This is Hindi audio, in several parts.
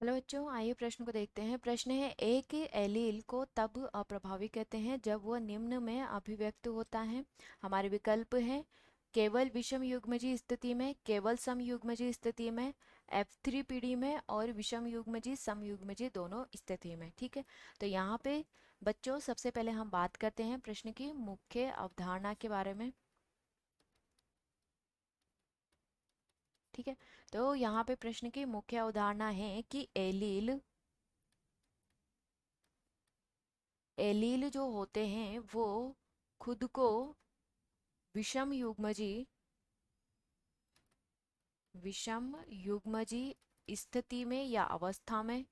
हेलो बच्चों, आइए प्रश्न को देखते हैं। प्रश्न है, एक एलील को तब अप्रभावी कहते हैं जब वह निम्न में अभिव्यक्त होता है। हमारे विकल्प हैं केवल विषम युग्मजीय स्थिति में, केवल सम युग्मजीय स्थिति में, F3 पीढ़ी में और विषम युग्मजीय सम युग्मजीय दोनों स्थिति में। ठीक है, तो यहाँ पे बच्चों सबसे पहले हम बात करते हैं प्रश्न की मुख्य अवधारणा के बारे में। ठीक है, तो यहाँ पे प्रश्न की मुख्य अवधारणा है कि एलील एलील जो होते हैं वो खुद को विषम युग्मजी स्थिति में या अवस्था में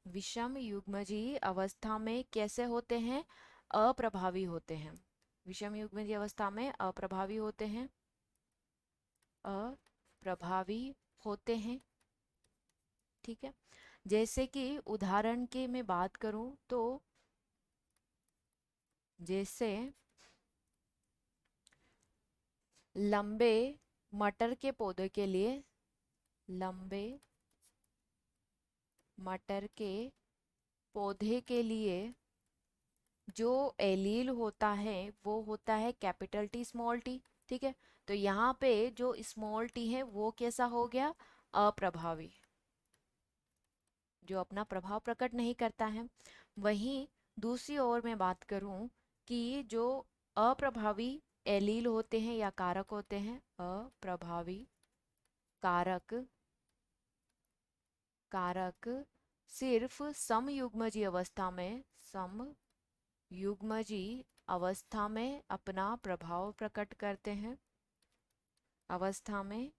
विषम युग्मजी अवस्था में कैसे होते हैं? अप्रभावी होते हैं। विषम युग्मजी अवस्था में अप्रभावी होते हैं। अप्रभावी होते हैं। ठीक है, जैसे कि उदाहरण के मैं बात करूं तो जैसे लंबे मटर के पौधे के लिए लंबे मटर के पौधे के लिए जो एलील होता है वो होता है कैपिटल टी स्मॉल टी। ठीक है, तो यहाँ पे जो स्मॉल टी है वो कैसा हो गया? अप्रभावी, जो अपना प्रभाव प्रकट नहीं करता है। वहीं दूसरी ओर मैं बात करूं कि जो अप्रभावी एलील होते हैं या कारक होते हैं, अप्रभावी कारक कारक सिर्फ समयुग्मजी अवस्था में समयुग्मजी अवस्था में अपना प्रभाव प्रकट करते हैं। अवस्था में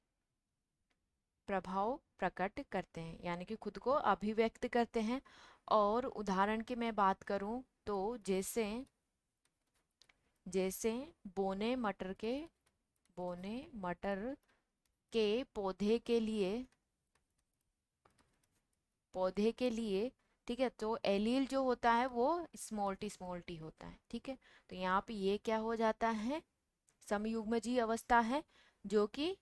प्रभाव प्रकट करते हैं यानी कि खुद को अभिव्यक्त करते हैं। और उदाहरण की मैं बात करूं तो जैसे जैसे बोने मटर के बोने मटर के पौधे के लिए ठीक है, तो एलील जो होता है वो स्मॉल टी होता है। ठीक है, तो यहाँ पे ये क्या हो जाता है? समयुग्मजी अवस्था है जो कि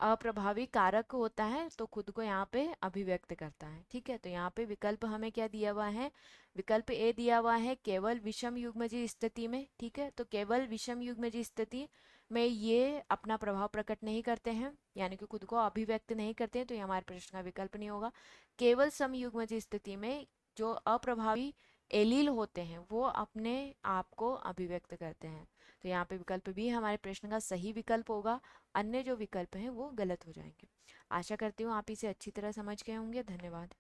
अप्रभावी कारक होता है, तो खुद को यहाँ पे अभिव्यक्त करता है। ठीक है, तो यहाँ पे विकल्प हमें क्या दिया हुआ है? विकल्प ए दिया हुआ है केवल विषम युग्मजीय स्थिति में। ठीक है, तो केवल विषम युग्मजीय स्थिति में ये अपना प्रभाव प्रकट नहीं करते हैं यानी कि खुद को अभिव्यक्त नहीं करते हैं, तो ये हमारे प्रश्न का विकल्प नहीं होगा। केवल समयुग्मजीय स्थिति में जो अप्रभावी एलील होते हैं वो अपने आप को अभिव्यक्त करते हैं, तो यहाँ पे विकल्प भी हमारे प्रश्न का सही विकल्प होगा। अन्य जो विकल्प हैं वो गलत हो जाएंगे। आशा करती हूँ आप इसे अच्छी तरह समझ गए होंगे। धन्यवाद।